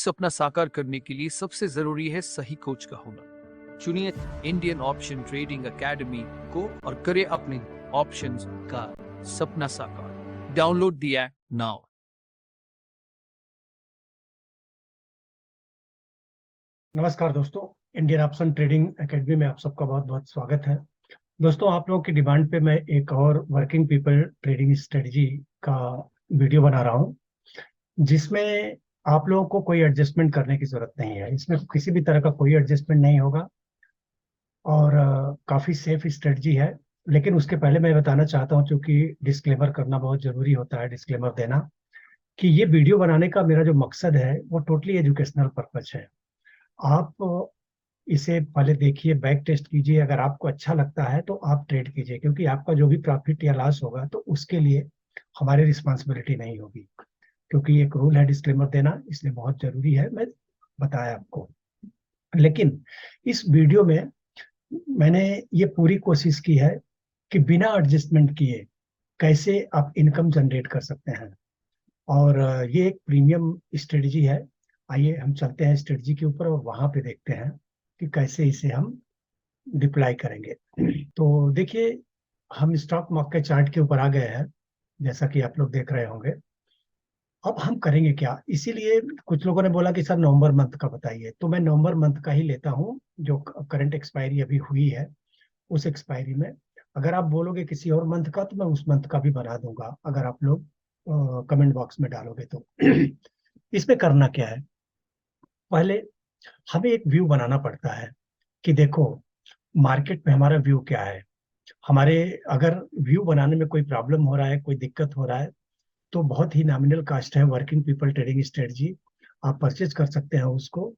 सपना साकार करने के लिए सबसे जरूरी है सही कोच का होना। चुनिए इंडियन ऑप्शन ट्रेडिंग एकेडमी को और करें अपने ऑप्शंस का सपना साकार। Download the app now. नमस्कार दोस्तों, इंडियन ऑप्शन ट्रेडिंग एकेडमी में आप सबका बहुत बहुत स्वागत है। दोस्तों, आप लोगों की डिमांड पे मैं एक और वर्किंग पीपल ट्रेडिंग स्ट्रेटजी का वीडियो बना रहा हूं, जिसमें आप लोगों को कोई एडजस्टमेंट करने की जरूरत नहीं है। इसमें किसी भी तरह का कोई एडजस्टमेंट नहीं होगा और काफ़ी सेफ स्ट्रेटजी है। लेकिन उसके पहले मैं बताना चाहता हूं, क्योंकि डिस्क्लेमर करना बहुत ज़रूरी होता है, डिस्क्लेमर देना, कि ये वीडियो बनाने का मेरा जो मकसद है वो टोटली एजुकेशनल पर्पज है। आप इसे पहले देखिए, बैक टेस्ट कीजिए, अगर आपको अच्छा लगता है तो आप ट्रेड कीजिए, क्योंकि आपका जो भी प्रॉफिट या लॉस होगा तो उसके लिए हमारी रिस्पॉन्सिबिलिटी नहीं होगी। क्योंकि एक रूल है डिस्क्लेमर देना, इसलिए बहुत जरूरी है, मैं बताया आपको। लेकिन इस वीडियो में मैंने ये पूरी कोशिश की है कि बिना एडजस्टमेंट किए कैसे आप इनकम जनरेट कर सकते हैं। और ये एक प्रीमियम स्ट्रेटजी है। आइए हम चलते हैं स्ट्रेटजी के ऊपर और वहां पे देखते हैं कि कैसे इसे हम डिप्लाई करेंगे। तो देखिए, हम स्टॉक मार्केट चार्ट के ऊपर आ गए हैं, जैसा कि आप लोग देख रहे होंगे। अब हम करेंगे क्या, इसीलिए कुछ लोगों ने बोला कि सर नवंबर मंथ का बताइए, तो मैं नवंबर मंथ का ही लेता हूँ, जो करंट एक्सपायरी अभी हुई है उस एक्सपायरी में। अगर आप बोलोगे किसी और मंथ का तो मैं उस मंथ का भी बना दूंगा, अगर आप लोग कमेंट बॉक्स में डालोगे तो। इसमें करना क्या है, पहले हमें एक व्यू बनाना पड़ता है कि देखो मार्केट में हमारा व्यू क्या है। हमारे अगर व्यू बनाने में कोई प्रॉब्लम हो रहा है, कोई दिक्कत हो रहा है, तो बहुत ही नॉमिनल कास्ट है वर्किंग पीपल ट्रेडिंग स्ट्रेटजी, आप परचेज कर सकते हैं उसको।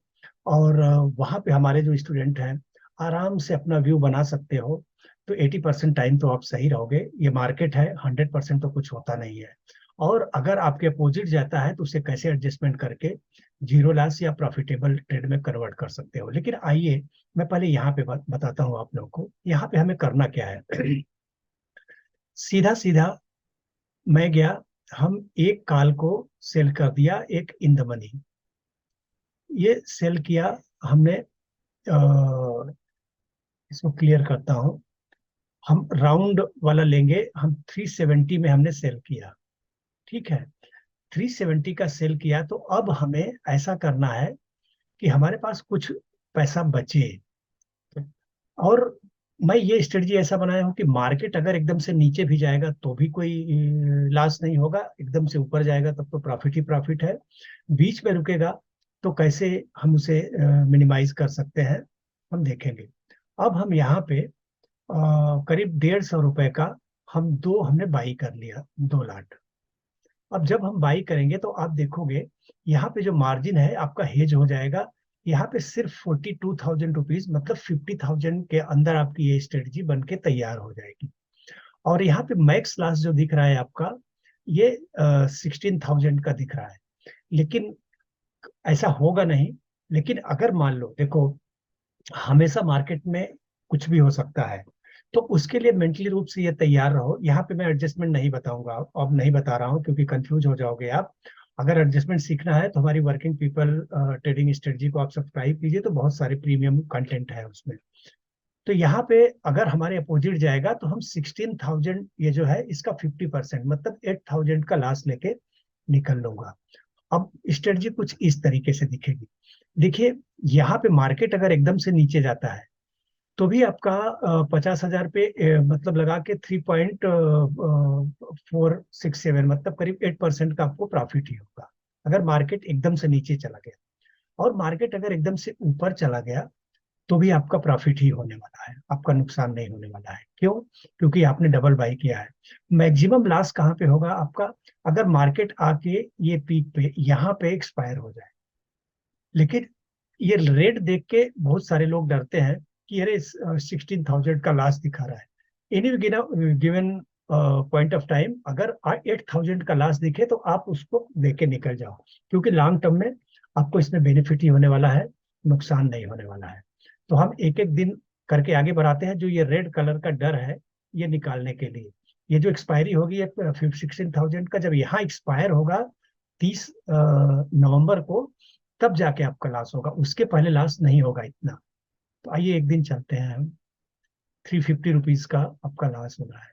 और वहाँ पे हमारे जो स्टूडेंट हैं आराम से अपना व्यू बना सकते हो। तो 80% टाइम तो आप सही रहोगे। ये मार्केट है, 100% तो कुछ होता नहीं है। और अगर आपके अपोजिट जाता है तो उसे कैसे एडजस्टमेंट करके जीरो लॉस या प्रॉफिटेबल ट्रेड में कन्वर्ट कर सकते हो। लेकिन आइए मैं पहले यहाँ पे बताता हूँ आप लोगों को यहाँ पे हमें करना क्या है। सीधा सीधा मैं गया, हम एक कॉल को सेल कर दिया, एक इन द मनी, ये सेल किया हमने। इसको क्लियर करता हूं, हम राउंड वाला लेंगे, हम 370 में हमने सेल किया। ठीक है, 370 का सेल किया, तो अब हमें ऐसा करना है कि हमारे पास कुछ पैसा बचे। और मैं ये स्ट्रेटजी ऐसा बनाया हूँ कि मार्केट अगर एकदम से नीचे भी जाएगा तो भी कोई लॉस नहीं होगा, एकदम से ऊपर जाएगा तब तो प्रॉफिट ही प्रॉफिट है। बीच में रुकेगा तो कैसे हम उसे मिनिमाइज कर सकते हैं, हम देखेंगे। अब हम यहाँ पे करीब 150 रुपए का हमने बाई कर लिया, 2 लाट। अब जब हम बाई करेंगे तो आप देखोगे यहाँ पे जो मार्जिन है आपका हेज हो जाएगा। यहाँ पे सिर्फ 42,000 रुपीज, मतलब 50,000 के अंदर आपकी ये स्ट्रेटजी बन के तैयार हो जाएगी। और यहाँ पे मैक्स लॉस जो दिख रहा है आपका, ये 16,000 का दिख रहा है। लेकिन ऐसा होगा नहीं। लेकिन अगर मान लो, देखो हमेशा मार्केट में कुछ भी हो सकता है, तो उसके लिए मेंटली रूप से ये तैयार रहो। यहाँ पे मैं एडजस्टमेंट नहीं बताऊंगा, अब नहीं बता रहा हूँ क्योंकि कंफ्यूज हो जाओगे आप। अगर एडजस्टमेंट सीखना है तो हमारी वर्किंग पीपल ट्रेडिंग स्ट्रेटजी को आप सब्सक्राइब कीजिए, तो बहुत सारे प्रीमियम कंटेंट है उसमें। तो यहाँ पे अगर हमारे अपोजिट जाएगा तो हम 16,000, ये जो है इसका 50%, मतलब 8,000 का लॉस लेके निकल लूंगा। अब स्ट्रेटजी कुछ इस तरीके से दिखेगी। देखिए, यहाँ पे मार्केट अगर एकदम से नीचे जाता है तो भी आपका 50,000 पे मतलब लगा के 3.467, मतलब करीब 8% का आपको प्रॉफिट ही होगा, अगर मार्केट एकदम से नीचे चला गया। और मार्केट अगर एकदम से ऊपर चला गया तो भी आपका प्रॉफिट ही होने वाला है, आपका नुकसान नहीं होने वाला है। क्यों? क्योंकि आपने डबल बाई किया है। मैक्सिमम लॉस कहाँ पे होगा आपका, अगर मार्केट आके ये पीक पे यहाँ पे एक्सपायर हो जाए। लेकिन ये रेट देख के बहुत सारे लोग डरते हैं कि अरे 16,000 का लॉस दिखा रहा है। Any given point of time अगर 8,000 का लॉस दिखे तो आप उसको देख के निकल जाओ, क्योंकि लॉन्ग टर्म में आपको इसमें बेनिफिट ही होने वाला है, नुकसान नहीं होने वाला है। तो हम एक एक दिन करके आगे बढ़ाते हैं। जो ये रेड कलर का डर है, ये निकालने के लिए, ये जो एक्सपायरी होगी 16,000 का, जब यहाँ एक्सपायर होगा 30 नवंबर को, तब जाके आपका लॉस होगा, उसके पहले लॉस नहीं होगा इतना। तो आइए एक दिन चलते हैं हम। 350 रुपीज का आपका लॉस हो रहा है,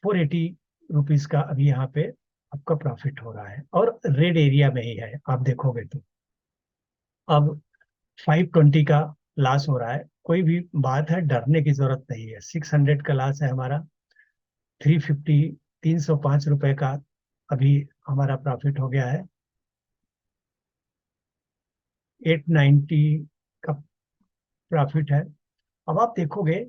480 रुपीज का अभी यहाँ पे आपका प्रॉफिट हो रहा है, और रेड एरिया में ही है आप देखोगे तो। अब 520 का लॉस हो रहा है, कोई भी बात है डरने की जरूरत नहीं है। 600 का लॉस है हमारा। 350, 305 रुपए का अभी हमारा प्रॉफिट हो गया है। 890 का प्रॉफिट है। अब आप देखोगे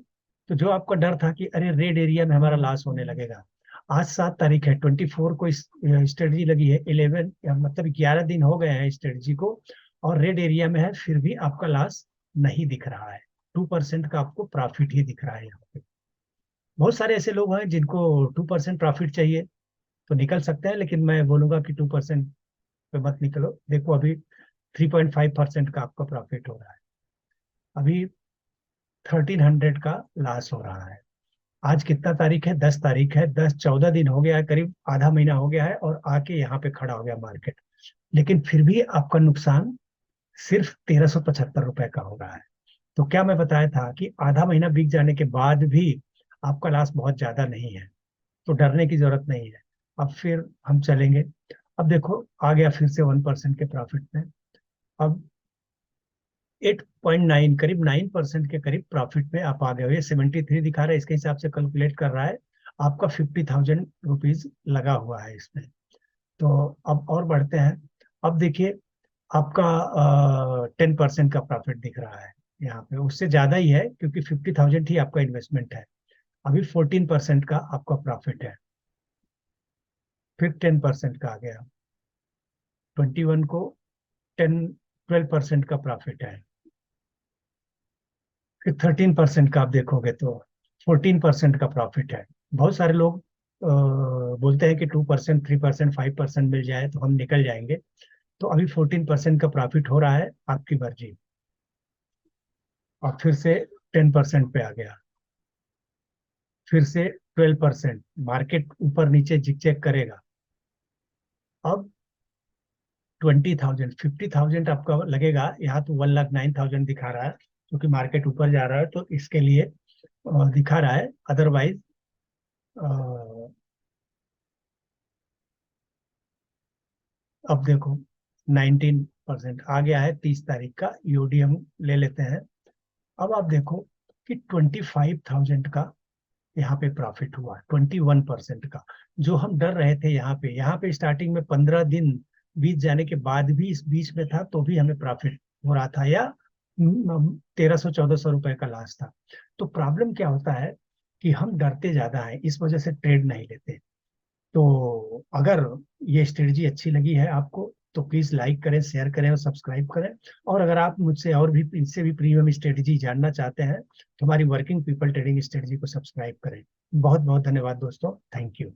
तो जो आपका डर था कि अरे रेड एरिया में हमारा लॉस होने लगेगा, आज 7 तारीख है, 24 को स्ट्रेटजी लगी है, 11 मतलब 11 दिन हो गए हैं स्ट्रेटजी को, और रेड एरिया में है, फिर भी आपका लॉस नहीं दिख रहा है। 2% का आपको प्रॉफिट ही दिख रहा है यहाँ पे। बहुत सारे ऐसे लोग हैं जिनको 2% प्रॉफिट चाहिए तो निकल सकते हैं, लेकिन मैं बोलूंगा कि 2% पे मत निकलो। देखो अभी 3.5% का आपका प्रॉफिट हो रहा है, अभी 1300 का लॉस हो रहा है। आज कितना तारीख है? 10 तारीख है। 10-14 दिन हो गया है, करीब आधा महीना हो गया है, और आके यहाँ पे खड़ा हो गया मार्केट, लेकिन फिर भी आपका नुकसान सिर्फ 1375 रुपए का हो रहा है। तो क्या मैं बताया था कि आधा महीना बीत जाने के बाद भी आपका लॉस बहुत ज्यादा नहीं है, तो डरने की जरूरत नहीं है। अब फिर हम चलेंगे। अब देखो आ गया फिर से 1% के प्रॉफिट में। अब 8.9, करीब 9% के करीब प्रॉफिट में आप आ गए हो। ये 73 दिखा रहा है, इसके हिसाब से कैलकुलेट कर रहा है, आपका 50,000 रुपीज लगा हुआ है इसमें। तो अब और बढ़ते हैं। अब देखिए आपका 10% का प्रॉफिट दिख रहा है यहाँ पे, उससे ज्यादा ही है क्योंकि 50,000 ही आपका इन्वेस्टमेंट है। अभी 14% का आपका प्रॉफिट है, फिर 10% का आ गया, 21 को 12% का प्रॉफिट है, फिर 13% का आप देखोगे तो 14% का प्रॉफिट है। बहुत सारे लोग बोलते हैं कि 2%, 3%, 5% मिल जाए तो हम निकल जाएंगे। तो अभी 14% का प्रॉफिट हो रहा है, आपकी मर्जी। और फिर से 10% पे आ गया, फिर से 12%। मार्केट ऊपर नीचे जिग करेगा। अब 20,000, 50,000 आपका लगेगा। यहाँ तो 1,09,000 दिखा रहा है, क्योंकि मार्केट ऊपर जा रहा है तो इसके लिए दिखा रहा है। अदरवाइज अब देखो 19% आ गया है। 30 तारीख का यूडी हम ले लेते हैं। अब आप देखो कि 25,000 का यहाँ पे प्रॉफिट हुआ, 21% का। जो हम डर रहे थे यहाँ पे स्टार्टिंग में 15 दिन बीत जाने के बाद भी इस बीच में था, तो भी हमें प्रॉफिट हो रहा था, या 1,300-1,400 रुपए का लॉस था। तो प्रॉब्लम क्या होता है कि हम डरते ज्यादा है, इस वजह से ट्रेड नहीं लेते। तो अगर ये स्ट्रेटजी अच्छी लगी है आपको तो प्लीज लाइक करें, शेयर करें और सब्सक्राइब करें। और अगर आप मुझसे और भी इससे भी प्रीमियम स्ट्रेटजी जानना चाहते हैं तो हमारी वर्किंग पीपल ट्रेडिंग स्ट्रेटजी को सब्सक्राइब करें। बहुत बहुत धन्यवाद दोस्तों, थैंक यू।